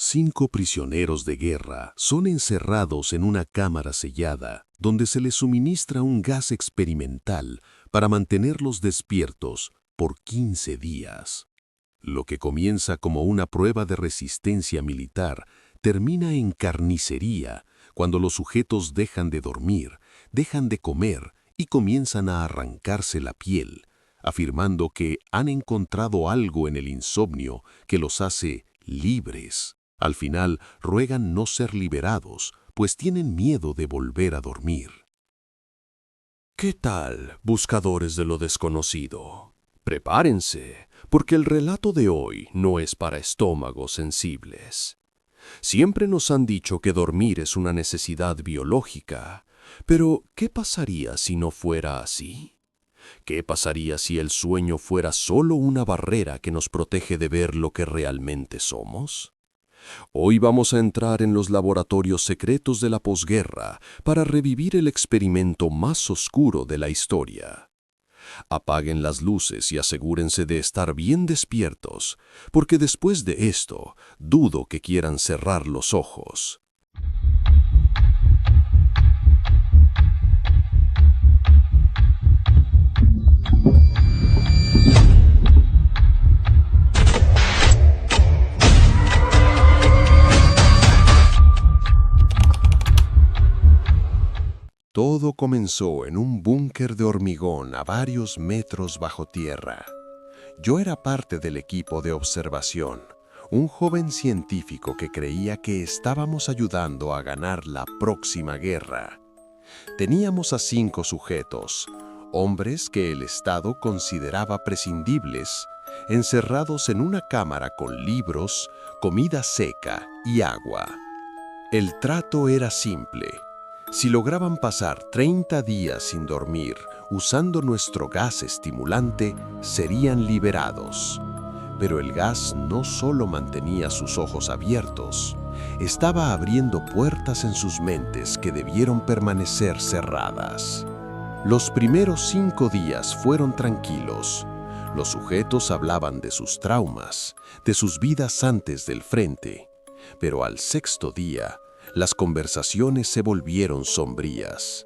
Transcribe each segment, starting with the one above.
5 prisioneros de guerra son encerrados en una cámara sellada donde se les suministra un gas experimental para mantenerlos despiertos por 15 días. Lo que comienza como una prueba de resistencia militar termina en carnicería cuando los sujetos dejan de dormir, dejan de comer y comienzan a arrancarse la piel, afirmando que han encontrado algo en el insomnio que los hace libres. Al final, ruegan no ser liberados, pues tienen miedo de volver a dormir. ¿Qué tal, buscadores de lo desconocido? Prepárense, porque el relato de hoy no es para estómagos sensibles. Siempre nos han dicho que dormir es una necesidad biológica, pero ¿qué pasaría si no fuera así? ¿Qué pasaría si el sueño fuera solo una barrera que nos protege de ver lo que realmente somos? Hoy vamos a entrar en los laboratorios secretos de la posguerra para revivir el experimento más oscuro de la historia. Apaguen las luces y asegúrense de estar bien despiertos, porque después de esto, dudo que quieran cerrar los ojos. Todo comenzó en un búnker de hormigón a varios metros bajo tierra. Yo era parte del equipo de observación, un joven científico que creía que estábamos ayudando a ganar la próxima guerra. Teníamos a 5 sujetos, hombres que el Estado consideraba prescindibles, encerrados en una cámara con libros, comida seca y agua. El trato era simple. Si lograban pasar 30 días sin dormir usando nuestro gas estimulante, serían liberados. Pero el gas no solo mantenía sus ojos abiertos, estaba abriendo puertas en sus mentes que debieron permanecer cerradas. Los primeros 5 días fueron tranquilos. Los sujetos hablaban de sus traumas, de sus vidas antes del frente. Pero al 6.º día, las conversaciones se volvieron sombrías.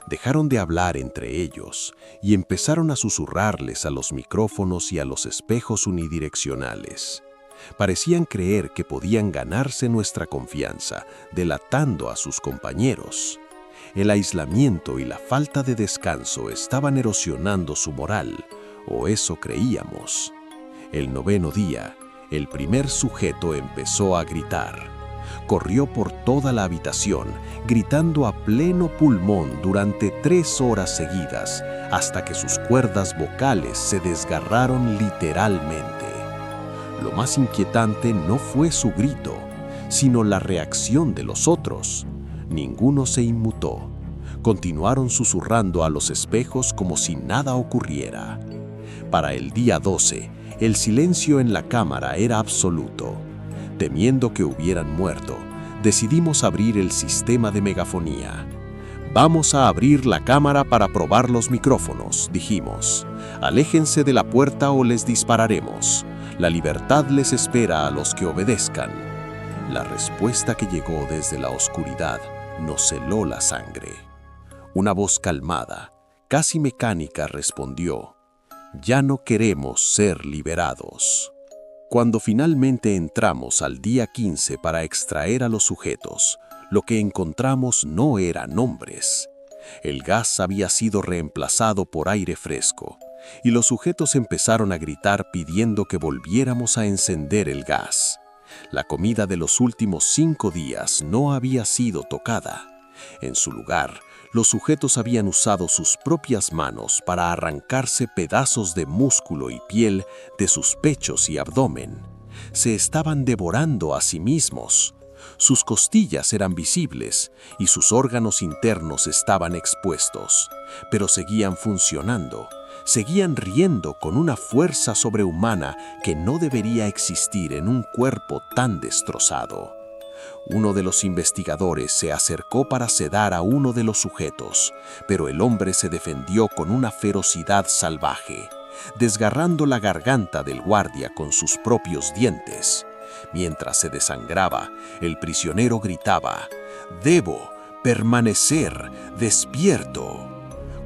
Dejaron de hablar entre ellos y empezaron a susurrarles a los micrófonos y a los espejos unidireccionales. Parecían creer que podían ganarse nuestra confianza, delatando a sus compañeros. El aislamiento y la falta de descanso estaban erosionando su moral, o eso creíamos. El 9.º día, el primer sujeto empezó a gritar. Corrió por toda la habitación, gritando a pleno pulmón durante 3 horas seguidas, hasta que sus cuerdas vocales se desgarraron literalmente. Lo más inquietante no fue su grito, sino la reacción de los otros. Ninguno se inmutó. Continuaron susurrando a los espejos como si nada ocurriera. Para el día 12, el silencio en la cámara era absoluto. Temiendo que hubieran muerto, decidimos abrir el sistema de megafonía. «Vamos a abrir la cámara para probar los micrófonos», dijimos. «Aléjense de la puerta o les dispararemos. La libertad les espera a los que obedezcan». La respuesta que llegó desde la oscuridad nos heló la sangre. Una voz calmada, casi mecánica, respondió: «Ya no queremos ser liberados». Cuando finalmente entramos al día 15 para extraer a los sujetos, lo que encontramos no eran hombres. El gas había sido reemplazado por aire fresco, y los sujetos empezaron a gritar pidiendo que volviéramos a encender el gas. La comida de los últimos 5 días no había sido tocada. En su lugar, los sujetos habían usado sus propias manos para arrancarse pedazos de músculo y piel de sus pechos y abdomen. Se estaban devorando a sí mismos. Sus costillas eran visibles y sus órganos internos estaban expuestos, pero seguían funcionando. Seguían riendo con una fuerza sobrehumana que no debería existir en un cuerpo tan destrozado. Uno de los investigadores se acercó para sedar a uno de los sujetos, pero el hombre se defendió con una ferocidad salvaje, desgarrando la garganta del guardia con sus propios dientes. Mientras se desangraba, el prisionero gritaba: «Debo permanecer despierto».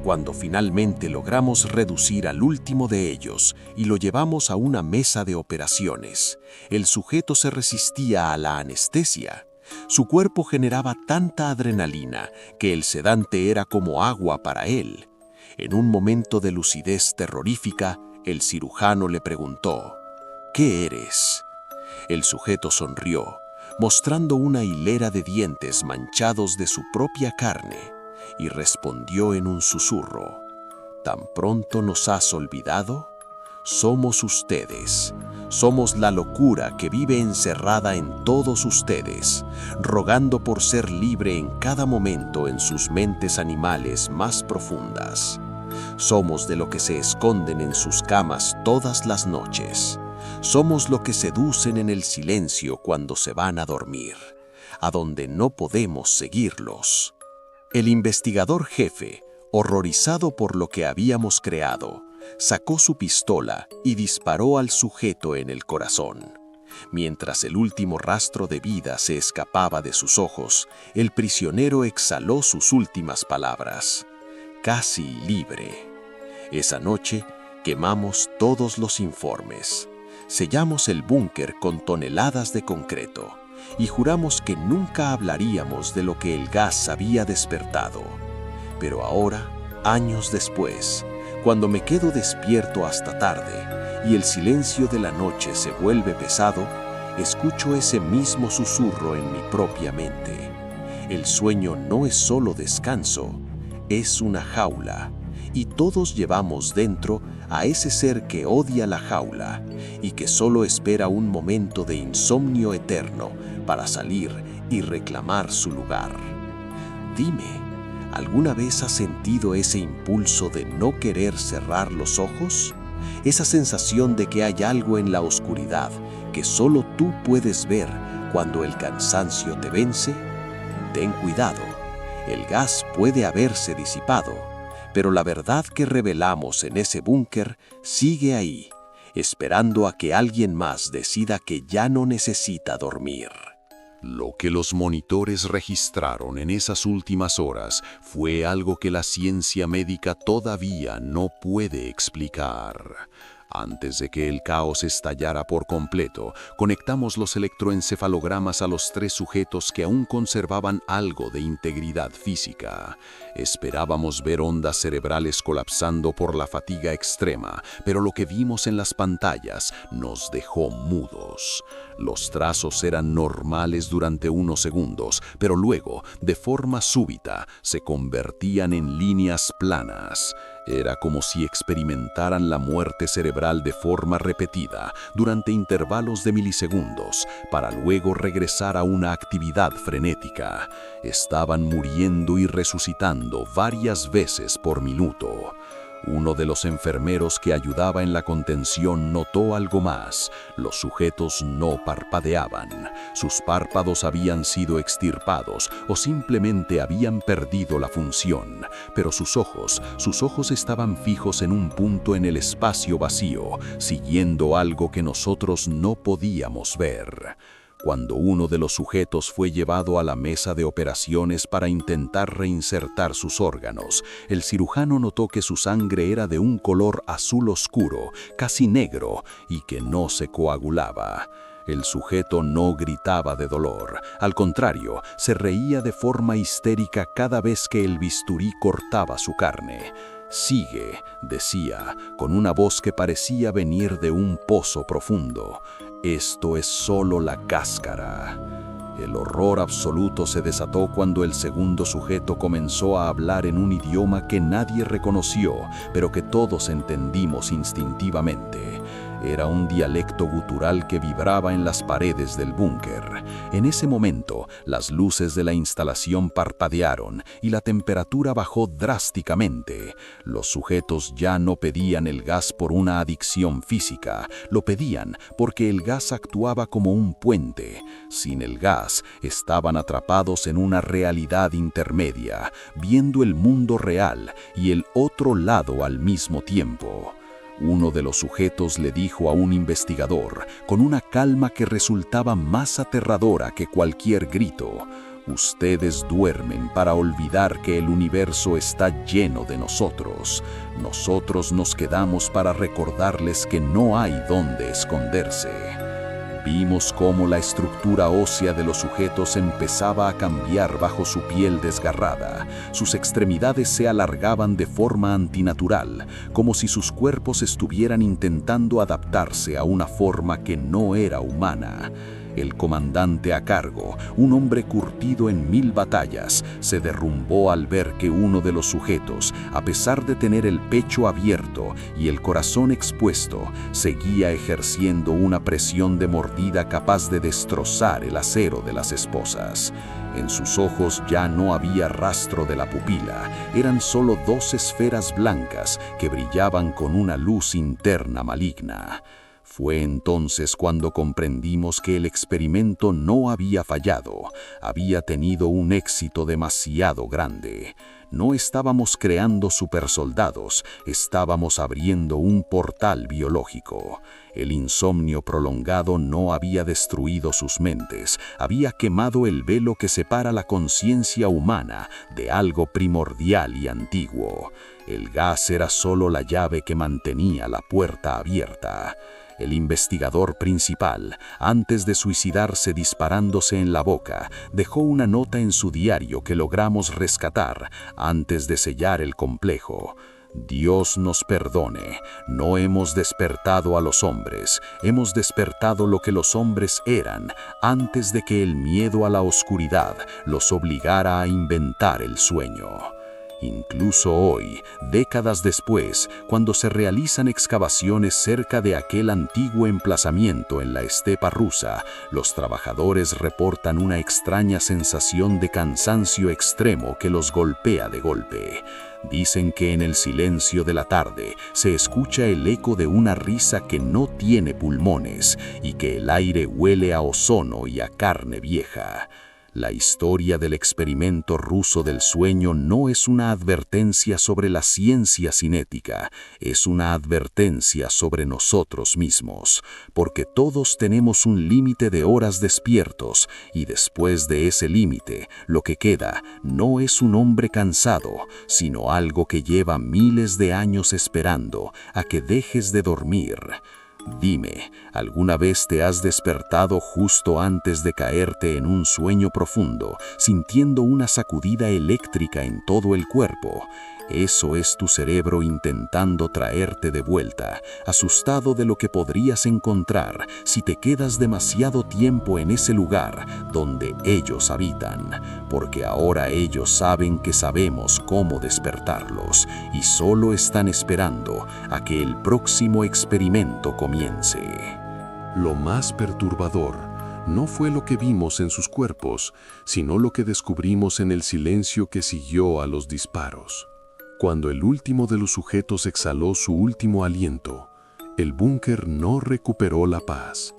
Cuando finalmente logramos reducir al último de ellos y lo llevamos a una mesa de operaciones, el sujeto se resistía a la anestesia. Su cuerpo generaba tanta adrenalina que el sedante era como agua para él. En un momento de lucidez terrorífica, el cirujano le preguntó: «¿Qué eres?». El sujeto sonrió, mostrando una hilera de dientes manchados de su propia carne, y respondió en un susurro: «¿Tan pronto nos has olvidado? Somos ustedes. Somos la locura que vive encerrada en todos ustedes, rogando por ser libre en cada momento en sus mentes animales más profundas. Somos de lo que se esconden en sus camas todas las noches. Somos lo que seducen en el silencio cuando se van a dormir, a donde no podemos seguirlos». El investigador jefe, horrorizado por lo que habíamos creado, sacó su pistola y disparó al sujeto en el corazón. Mientras el último rastro de vida se escapaba de sus ojos, el prisionero exhaló sus últimas palabras: «Casi libre». Esa noche quemamos todos los informes, sellamos el búnker con toneladas de concreto y juramos que nunca hablaríamos de lo que el gas había despertado. Pero ahora, años después, cuando me quedo despierto hasta tarde y el silencio de la noche se vuelve pesado, escucho ese mismo susurro en mi propia mente. El sueño no es solo descanso, es una jaula, y todos llevamos dentro a ese ser que odia la jaula y que solo espera un momento de insomnio eterno para salir y reclamar su lugar. Dime, ¿alguna vez has sentido ese impulso de no querer cerrar los ojos? Esa sensación de que hay algo en la oscuridad que solo tú puedes ver cuando el cansancio te vence. Ten cuidado, el gas puede haberse disipado, pero la verdad que revelamos en ese búnker sigue ahí, esperando a que alguien más decida que ya no necesita dormir. Lo que los monitores registraron en esas últimas horas fue algo que la ciencia médica todavía no puede explicar. Antes de que el caos estallara por completo, conectamos los electroencefalogramas a los 3 sujetos que aún conservaban algo de integridad física. Esperábamos ver ondas cerebrales colapsando por la fatiga extrema, pero lo que vimos en las pantallas nos dejó mudos. Los trazos eran normales durante unos segundos, pero luego, de forma súbita, se convertían en líneas planas. Era como si experimentaran la muerte cerebral de forma repetida durante intervalos de milisegundos para luego regresar a una actividad frenética. Estaban muriendo y resucitando varias veces por minuto. Uno de los enfermeros que ayudaba en la contención notó algo más. Los sujetos no parpadeaban. Sus párpados habían sido extirpados o simplemente habían perdido la función. Pero sus ojos estaban fijos en un punto en el espacio vacío, siguiendo algo que nosotros no podíamos ver. Cuando uno de los sujetos fue llevado a la mesa de operaciones para intentar reinsertar sus órganos, el cirujano notó que su sangre era de un color azul oscuro, casi negro, y que no se coagulaba. El sujeto no gritaba de dolor, al contrario, se reía de forma histérica cada vez que el bisturí cortaba su carne. «Sigue», decía, con una voz que parecía venir de un pozo profundo. «Esto es solo la cáscara». El horror absoluto se desató cuando el segundo sujeto comenzó a hablar en un idioma que nadie reconoció, pero que todos entendimos instintivamente. Era un dialecto gutural que vibraba en las paredes del búnker. En ese momento, las luces de la instalación parpadearon y la temperatura bajó drásticamente. Los sujetos ya no pedían el gas por una adicción física, lo pedían porque el gas actuaba como un puente. Sin el gas, estaban atrapados en una realidad intermedia, viendo el mundo real y el otro lado al mismo tiempo. Uno de los sujetos le dijo a un investigador, con una calma que resultaba más aterradora que cualquier grito: «Ustedes duermen para olvidar que el universo está lleno de nosotros. Nosotros nos quedamos para recordarles que no hay dónde esconderse». Vimos cómo la estructura ósea de los sujetos empezaba a cambiar bajo su piel desgarrada. Sus extremidades se alargaban de forma antinatural, como si sus cuerpos estuvieran intentando adaptarse a una forma que no era humana. El comandante a cargo, un hombre curtido en 1000 batallas, se derrumbó al ver que uno de los sujetos, a pesar de tener el pecho abierto y el corazón expuesto, seguía ejerciendo una presión de mordida capaz de destrozar el acero de las esposas. En sus ojos ya no había rastro de la pupila, eran solo 2 esferas blancas que brillaban con una luz interna maligna. Fue entonces cuando comprendimos que el experimento no había fallado, había tenido un éxito demasiado grande. No estábamos creando supersoldados, estábamos abriendo un portal biológico. El insomnio prolongado no había destruido sus mentes, había quemado el velo que separa la conciencia humana de algo primordial y antiguo. El gas era solo la llave que mantenía la puerta abierta. El investigador principal, antes de suicidarse disparándose en la boca, dejó una nota en su diario que logramos rescatar antes de sellar el complejo. Dios nos perdone, no hemos despertado a los hombres, hemos despertado lo que los hombres eran antes de que el miedo a la oscuridad los obligara a inventar el sueño. Incluso hoy, décadas después, cuando se realizan excavaciones cerca de aquel antiguo emplazamiento en la estepa rusa, los trabajadores reportan una extraña sensación de cansancio extremo que los golpea de golpe. Dicen que en el silencio de la tarde se escucha el eco de una risa que no tiene pulmones y que el aire huele a ozono y a carne vieja. La historia del experimento ruso del sueño no es una advertencia sobre la ciencia cinética, es una advertencia sobre nosotros mismos, porque todos tenemos un límite de horas despiertos y después de ese límite, lo que queda no es un hombre cansado, sino algo que lleva miles de años esperando a que dejes de dormir. Dime, ¿alguna vez te has despertado justo antes de caerte en un sueño profundo, sintiendo una sacudida eléctrica en todo el cuerpo? Eso es tu cerebro intentando traerte de vuelta, asustado de lo que podrías encontrar si te quedas demasiado tiempo en ese lugar donde ellos habitan, porque ahora ellos saben que sabemos cómo despertarlos y solo están esperando a que el próximo experimento comience. Lo más perturbador no fue lo que vimos en sus cuerpos, sino lo que descubrimos en el silencio que siguió a los disparos. Cuando el último de los sujetos exhaló su último aliento, el búnker no recuperó la paz.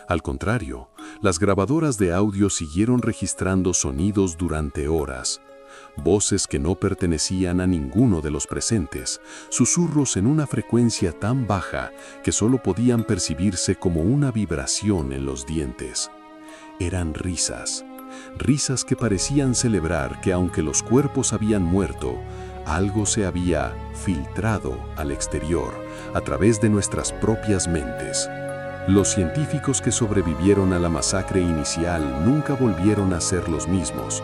Al contrario, las grabadoras de audio siguieron registrando sonidos durante horas, voces que no pertenecían a ninguno de los presentes, susurros en una frecuencia tan baja que solo podían percibirse como una vibración en los dientes. Eran risas, risas que parecían celebrar que aunque los cuerpos habían muerto, algo se había filtrado al exterior a través de nuestras propias mentes. Los científicos que sobrevivieron a la masacre inicial nunca volvieron a ser los mismos.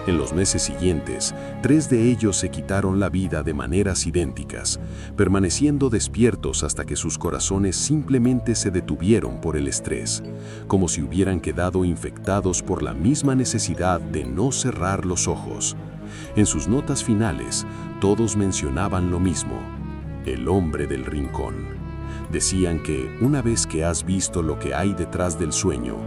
En los meses siguientes, 3 de ellos se quitaron la vida de maneras idénticas, permaneciendo despiertos hasta que sus corazones simplemente se detuvieron por el estrés, como si hubieran quedado infectados por la misma necesidad de no cerrar los ojos. En sus notas finales, todos mencionaban lo mismo: el hombre del rincón. Decían que una vez que has visto lo que hay detrás del sueño,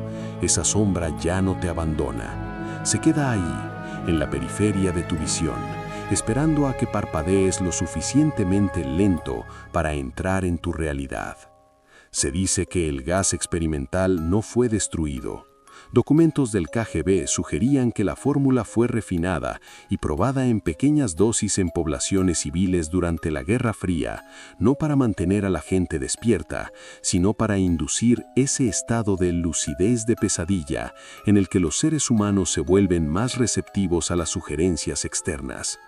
esa sombra ya no te abandona. Se queda ahí, en la periferia de tu visión, esperando a que parpadees lo suficientemente lento para entrar en tu realidad. Se dice que el gas experimental no fue destruido. Documentos del KGB sugerían que la fórmula fue refinada y probada en pequeñas dosis en poblaciones civiles durante la Guerra Fría, no para mantener a la gente despierta, sino para inducir ese estado de lucidez de pesadilla en el que los seres humanos se vuelven más receptivos a las sugerencias externas.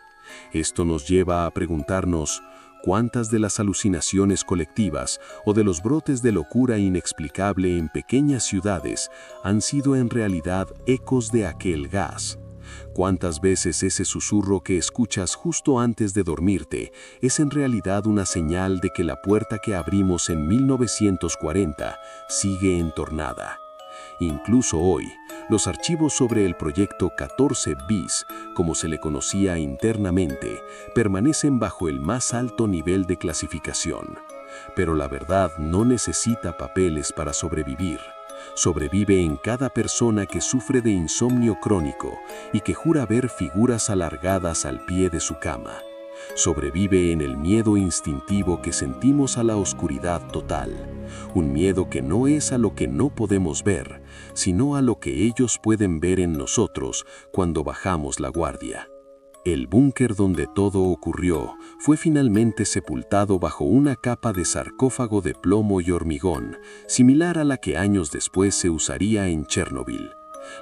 Esto nos lleva a preguntarnos, ¿cuántas de las alucinaciones colectivas o de los brotes de locura inexplicable en pequeñas ciudades han sido en realidad ecos de aquel gas? ¿Cuántas veces ese susurro que escuchas justo antes de dormirte es en realidad una señal de que la puerta que abrimos en 1940 sigue entornada? Incluso hoy, los archivos sobre el proyecto 14 bis, como se le conocía internamente, permanecen bajo el más alto nivel de clasificación. Pero la verdad no necesita papeles para sobrevivir. Sobrevive en cada persona que sufre de insomnio crónico y que jura ver figuras alargadas al pie de su cama. Sobrevive en el miedo instintivo que sentimos a la oscuridad total, un miedo que no es a lo que no podemos ver, sino a lo que ellos pueden ver en nosotros cuando bajamos la guardia. El búnker donde todo ocurrió fue finalmente sepultado bajo una capa de sarcófago de plomo y hormigón, similar a la que años después se usaría en Chernobyl.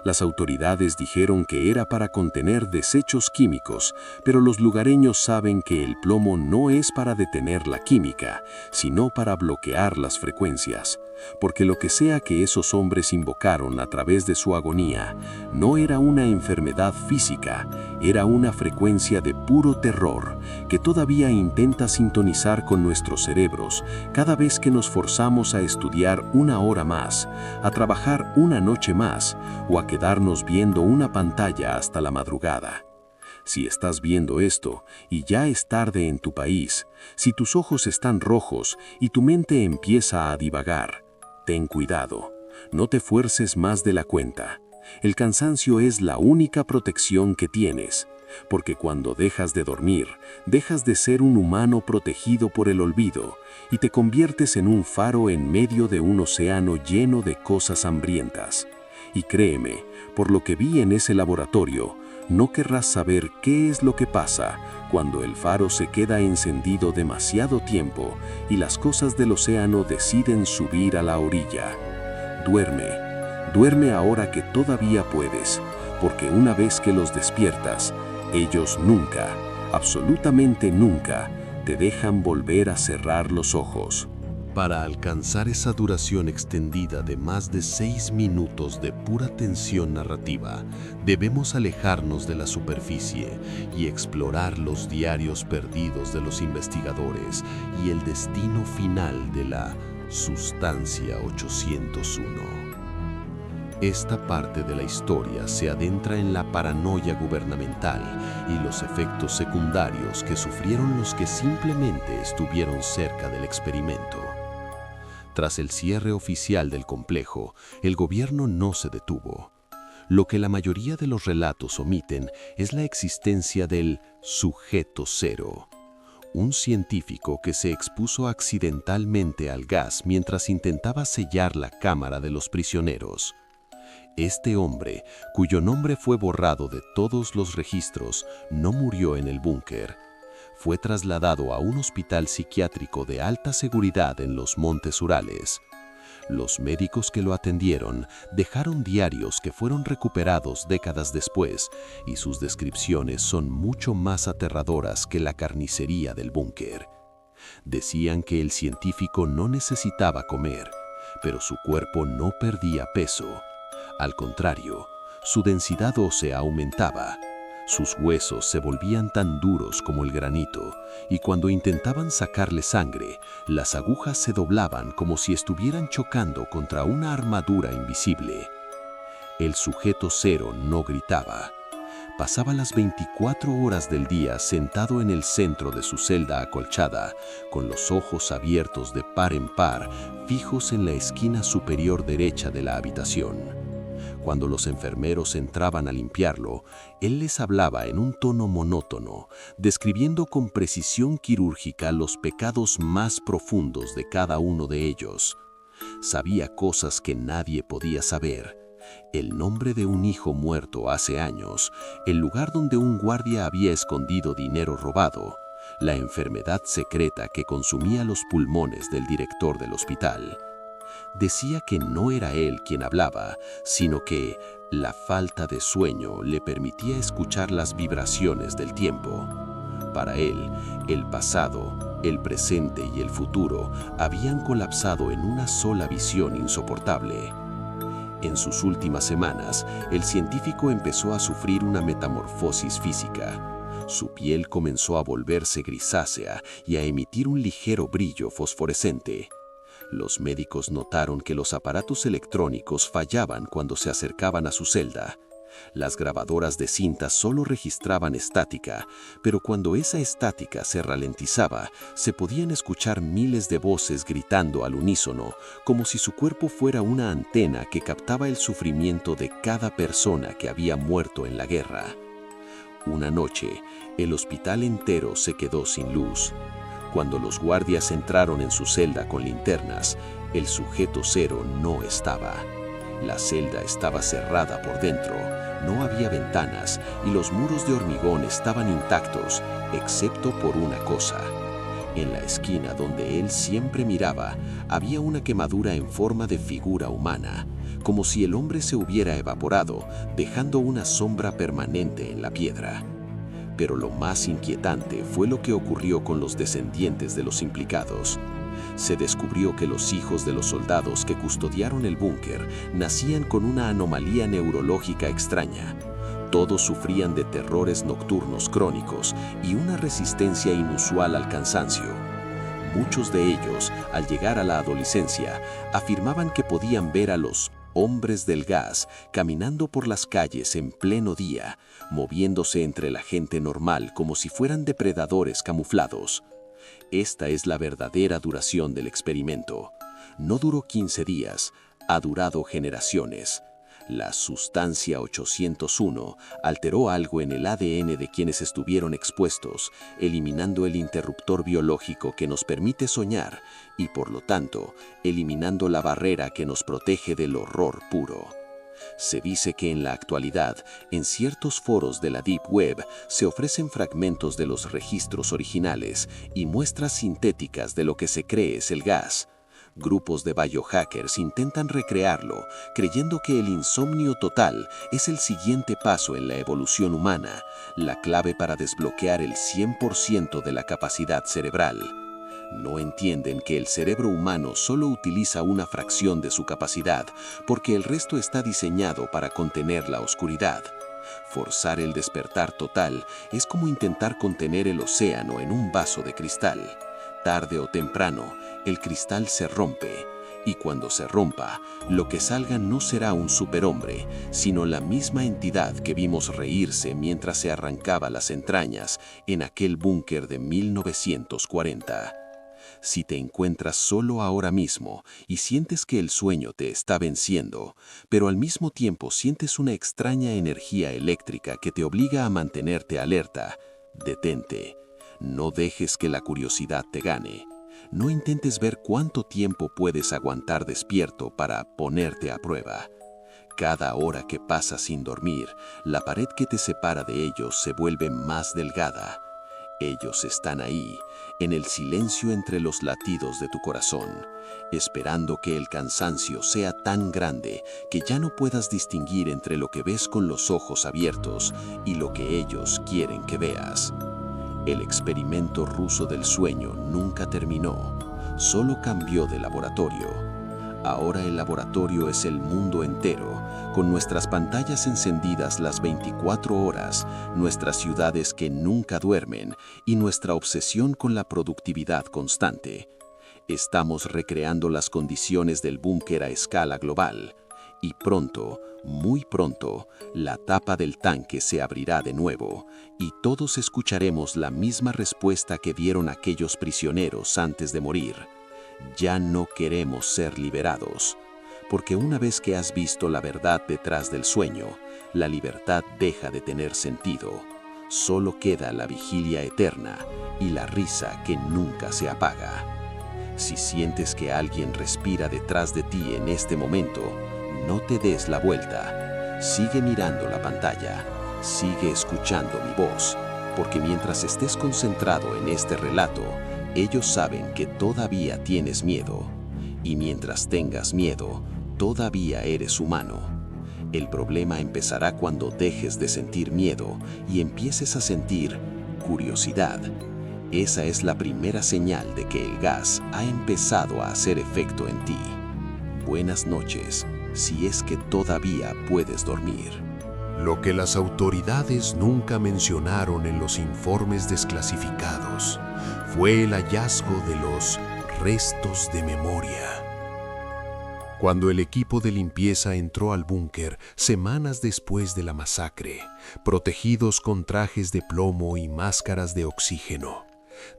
Las autoridades dijeron que era para contener desechos químicos, pero los lugareños saben que el plomo no es para detener la química, sino para bloquear las frecuencias. Porque lo que sea que esos hombres invocaron a través de su agonía, no era una enfermedad física, era una frecuencia de puro terror que todavía intenta sintonizar con nuestros cerebros cada vez que nos forzamos a estudiar una hora más, a trabajar una noche más o a quedarnos viendo una pantalla hasta la madrugada. Si estás viendo esto y ya es tarde en tu país, si tus ojos están rojos y tu mente empieza a divagar, ten cuidado, no te fuerces más de la cuenta. El cansancio es la única protección que tienes, porque cuando dejas de dormir, dejas de ser un humano protegido por el olvido y te conviertes en un faro en medio de un océano lleno de cosas hambrientas. Y créeme, por lo que vi en ese laboratorio, no querrás saber qué es lo que pasa cuando el faro se queda encendido demasiado tiempo y las cosas del océano deciden subir a la orilla. Duerme, duerme ahora que todavía puedes, porque una vez que los despiertas, ellos nunca, absolutamente nunca, te dejan volver a cerrar los ojos. Para alcanzar esa duración extendida de más de 6 minutos de pura tensión narrativa, debemos alejarnos de la superficie y explorar los diarios perdidos de los investigadores y el destino final de la Sustancia 801. Esta parte de la historia se adentra en la paranoia gubernamental y los efectos secundarios que sufrieron los que simplemente estuvieron cerca del experimento. Tras el cierre oficial del complejo, el gobierno no se detuvo. Lo que la mayoría de los relatos omiten es la existencia del sujeto cero, un científico que se expuso accidentalmente al gas mientras intentaba sellar la cámara de los prisioneros. Este hombre, cuyo nombre fue borrado de todos los registros, no murió en el búnker. Fue trasladado a un hospital psiquiátrico de alta seguridad en los Montes Urales. Los médicos que lo atendieron dejaron diarios que fueron recuperados décadas después y sus descripciones son mucho más aterradoras que la carnicería del búnker. Decían que el científico no necesitaba comer, pero su cuerpo no perdía peso. Al contrario, su densidad ósea aumentaba. Sus huesos se volvían tan duros como el granito, y cuando intentaban sacarle sangre, las agujas se doblaban como si estuvieran chocando contra una armadura invisible. El sujeto cero no gritaba. Pasaba las 24 horas del día sentado en el centro de su celda acolchada, con los ojos abiertos de par en par, fijos en la esquina superior derecha de la habitación. Cuando los enfermeros entraban a limpiarlo, él les hablaba en un tono monótono, describiendo con precisión quirúrgica los pecados más profundos de cada uno de ellos. Sabía cosas que nadie podía saber. el nombre de un hijo muerto hace años, el lugar donde un guardia había escondido dinero robado, la enfermedad secreta que consumía los pulmones del director del hospital. Decía que no era él quien hablaba, sino que la falta de sueño le permitía escuchar las vibraciones del tiempo. Para él, el pasado, el presente y el futuro habían colapsado en una sola visión insoportable. En sus últimas semanas, el científico empezó a sufrir una metamorfosis física. Su piel comenzó a volverse grisácea y a emitir un ligero brillo fosforescente. Los médicos notaron que los aparatos electrónicos fallaban cuando se acercaban a su celda. Las grabadoras de cinta solo registraban estática, pero cuando esa estática se ralentizaba, se podían escuchar miles de voces gritando al unísono, como si su cuerpo fuera una antena que captaba el sufrimiento de cada persona que había muerto en la guerra. Una noche, el hospital entero se quedó sin luz. Cuando los guardias entraron en su celda con linternas, el sujeto cero no estaba. La celda estaba cerrada por dentro, no había ventanas y los muros de hormigón estaban intactos, excepto por una cosa. En la esquina donde él siempre miraba, había una quemadura en forma de figura humana, como si el hombre se hubiera evaporado, dejando una sombra permanente en la piedra. Pero lo más inquietante fue lo que ocurrió con los descendientes de los implicados. Se descubrió que los hijos de los soldados que custodiaron el búnker nacían con una anomalía neurológica extraña. Todos sufrían de terrores nocturnos crónicos y una resistencia inusual al cansancio. Muchos de ellos, al llegar a la adolescencia, afirmaban que podían ver a los hombres del gas caminando por las calles en pleno día, moviéndose entre la gente normal como si fueran depredadores camuflados. Esta es la verdadera duración del experimento. No duró 15 días, ha durado generaciones. La sustancia 801 alteró algo en el ADN de quienes estuvieron expuestos, eliminando el interruptor biológico que nos permite soñar y, por lo tanto, eliminando la barrera que nos protege del horror puro. Se dice que en la actualidad, en ciertos foros de la Deep Web, se ofrecen fragmentos de los registros originales y muestras sintéticas de lo que se cree es el gas. Grupos de biohackers intentan recrearlo, creyendo que el insomnio total es el siguiente paso en la evolución humana, la clave para desbloquear el 100% de la capacidad cerebral. No entienden que el cerebro humano solo utiliza una fracción de su capacidad, porque el resto está diseñado para contener la oscuridad. Forzar el despertar total es como intentar contener el océano en un vaso de cristal. Tarde o temprano, el cristal se rompe, y cuando se rompa, lo que salga no será un superhombre, sino la misma entidad que vimos reírse mientras se arrancaba las entrañas en aquel búnker de 1940. Si te encuentras solo ahora mismo y sientes que el sueño te está venciendo, pero al mismo tiempo sientes una extraña energía eléctrica que te obliga a mantenerte alerta, detente. No dejes que la curiosidad te gane. No intentes ver cuánto tiempo puedes aguantar despierto para ponerte a prueba. Cada hora que pasas sin dormir, la pared que te separa de ellos se vuelve más delgada. Ellos están ahí, en el silencio entre los latidos de tu corazón, esperando que el cansancio sea tan grande que ya no puedas distinguir entre lo que ves con los ojos abiertos y lo que ellos quieren que veas. El experimento ruso del sueño nunca terminó, solo cambió de laboratorio. Ahora el laboratorio es el mundo entero, con nuestras pantallas encendidas las 24 horas, nuestras ciudades que nunca duermen y nuestra obsesión con la productividad constante. Estamos recreando las condiciones del búnker a escala global. Y pronto, muy pronto, la tapa del tanque se abrirá de nuevo y todos escucharemos la misma respuesta que dieron aquellos prisioneros antes de morir. Ya no queremos ser liberados, porque una vez que has visto la verdad detrás del sueño, la libertad deja de tener sentido. Solo queda la vigilia eterna y la risa que nunca se apaga. Si sientes que alguien respira detrás de ti en este momento, no te des la vuelta. Sigue mirando la pantalla. Sigue escuchando mi voz, porque mientras estés concentrado en este relato, ellos saben que todavía tienes miedo. Y mientras tengas miedo, todavía eres humano. El problema empezará cuando dejes de sentir miedo y empieces a sentir curiosidad. Esa es la primera señal de que el gas ha empezado a hacer efecto en ti. Buenas noches, si es que todavía puedes dormir. Lo que las autoridades nunca mencionaron en los informes desclasificados fue el hallazgo de los restos de memoria. Cuando el equipo de limpieza entró al búnker semanas después de la masacre, protegidos con trajes de plomo y máscaras de oxígeno,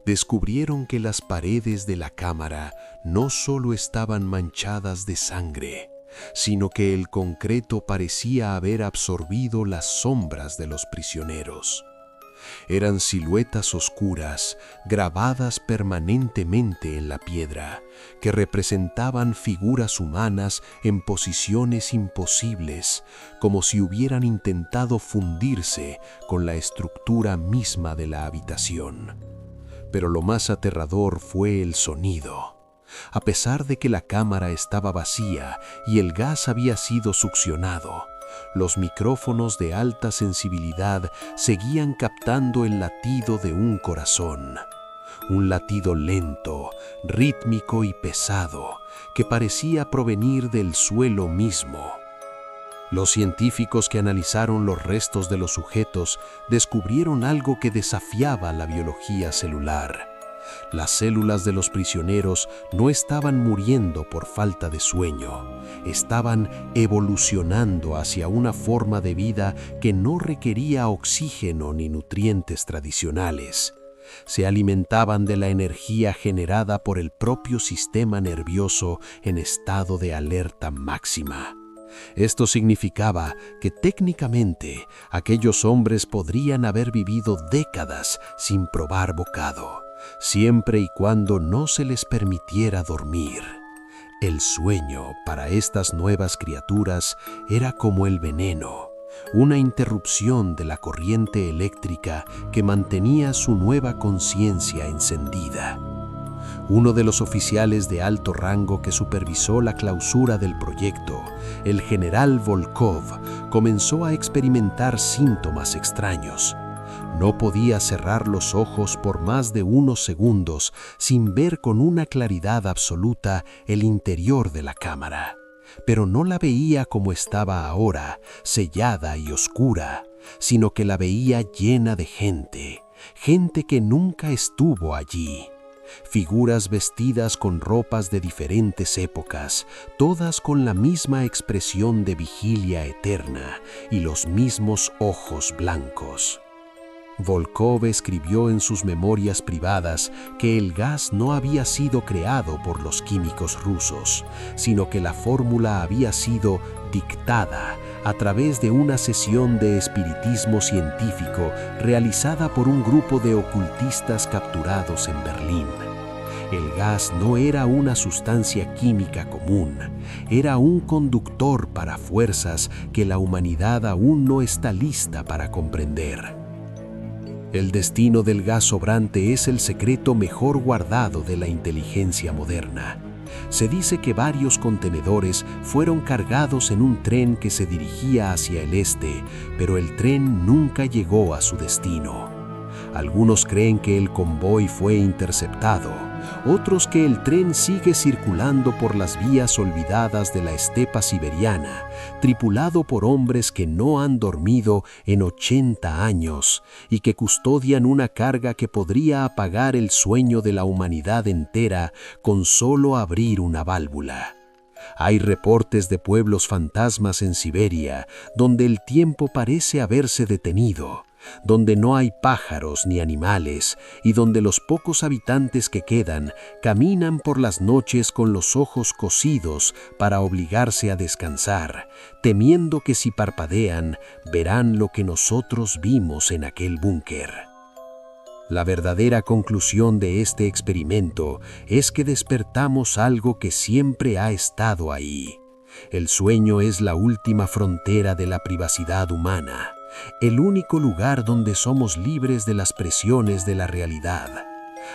descubrieron que las paredes de la cámara no solo estaban manchadas de sangre, sino que el concreto parecía haber absorbido las sombras de los prisioneros. Eran siluetas oscuras, grabadas permanentemente en la piedra, que representaban figuras humanas en posiciones imposibles, como si hubieran intentado fundirse con la estructura misma de la habitación. Pero lo más aterrador fue el sonido. A pesar de que la cámara estaba vacía y el gas había sido succionado, los micrófonos de alta sensibilidad seguían captando el latido de un corazón. Un latido lento, rítmico y pesado, que parecía provenir del suelo mismo. Los científicos que analizaron los restos de los sujetos descubrieron algo que desafiaba la biología celular. Las células de los prisioneros no estaban muriendo por falta de sueño, estaban evolucionando hacia una forma de vida que no requería oxígeno ni nutrientes tradicionales. Se alimentaban de la energía generada por el propio sistema nervioso en estado de alerta máxima. Esto significaba que técnicamente aquellos hombres podrían haber vivido décadas sin probar bocado, siempre y cuando no se les permitiera dormir. El sueño para estas nuevas criaturas era como el veneno, una interrupción de la corriente eléctrica que mantenía su nueva conciencia encendida. Uno de los oficiales de alto rango que supervisó la clausura del proyecto, el general Volkov, comenzó a experimentar síntomas extraños. No podía cerrar los ojos por más de unos segundos sin ver con una claridad absoluta el interior de la cámara. Pero no la veía como estaba ahora, sellada y oscura, sino que la veía llena de gente, gente que nunca estuvo allí. Figuras vestidas con ropas de diferentes épocas, todas con la misma expresión de vigilia eterna y los mismos ojos blancos. Volkov escribió en sus memorias privadas que el gas no había sido creado por los químicos rusos, sino que la fórmula había sido dictada a través de una sesión de espiritismo científico realizada por un grupo de ocultistas capturados en Berlín. El gas no era una sustancia química común, era un conductor para fuerzas que la humanidad aún no está lista para comprender. El destino del gas sobrante es el secreto mejor guardado de la inteligencia moderna. Se dice que varios contenedores fueron cargados en un tren que se dirigía hacia el este, pero el tren nunca llegó a su destino. Algunos creen que el convoy fue interceptado, otros que el tren sigue circulando por las vías olvidadas de la estepa siberiana, tripulado por hombres que no han dormido en 80 años y que custodian una carga que podría apagar el sueño de la humanidad entera con solo abrir una válvula. Hay reportes de pueblos fantasmas en Siberia, donde el tiempo parece haberse detenido, donde no hay pájaros ni animales y donde los pocos habitantes que quedan caminan por las noches con los ojos cosidos para obligarse a descansar, temiendo que si parpadean verán lo que nosotros vimos en aquel búnker. La verdadera conclusión de este experimento es que despertamos algo que siempre ha estado ahí. El sueño es la última frontera de la privacidad humana, el único lugar donde somos libres de las presiones de la realidad.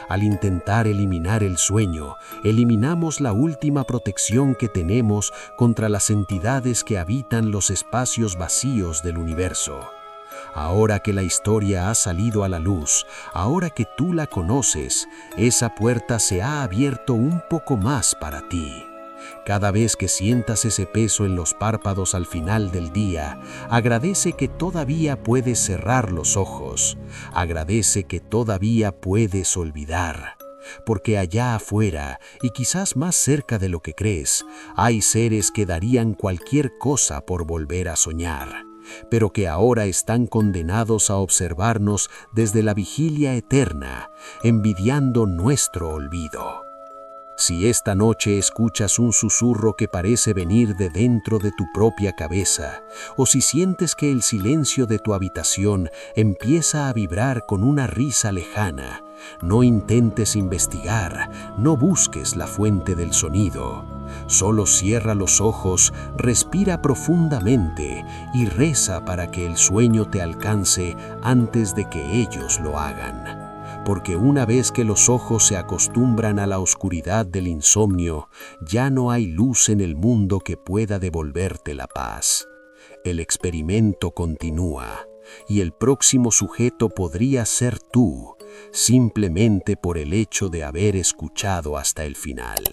Al intentar eliminar el sueño, eliminamos la última protección que tenemos contra las entidades que habitan los espacios vacíos del universo. Ahora que la historia ha salido a la luz, ahora que tú la conoces, esa puerta se ha abierto un poco más para ti. Cada vez que sientas ese peso en los párpados al final del día, agradece que todavía puedes cerrar los ojos. Agradece que todavía puedes olvidar. Porque allá afuera, y quizás más cerca de lo que crees, hay seres que darían cualquier cosa por volver a soñar, pero que ahora están condenados a observarnos desde la vigilia eterna, envidiando nuestro olvido. Si esta noche escuchas un susurro que parece venir de dentro de tu propia cabeza, o si sientes que el silencio de tu habitación empieza a vibrar con una risa lejana, no intentes investigar, no busques la fuente del sonido. Solo cierra los ojos, respira profundamente y reza para que el sueño te alcance antes de que ellos lo hagan. Porque una vez que los ojos se acostumbran a la oscuridad del insomnio, ya no hay luz en el mundo que pueda devolverte la paz. El experimento continúa, y el próximo sujeto podría ser tú, simplemente por el hecho de haber escuchado hasta el final.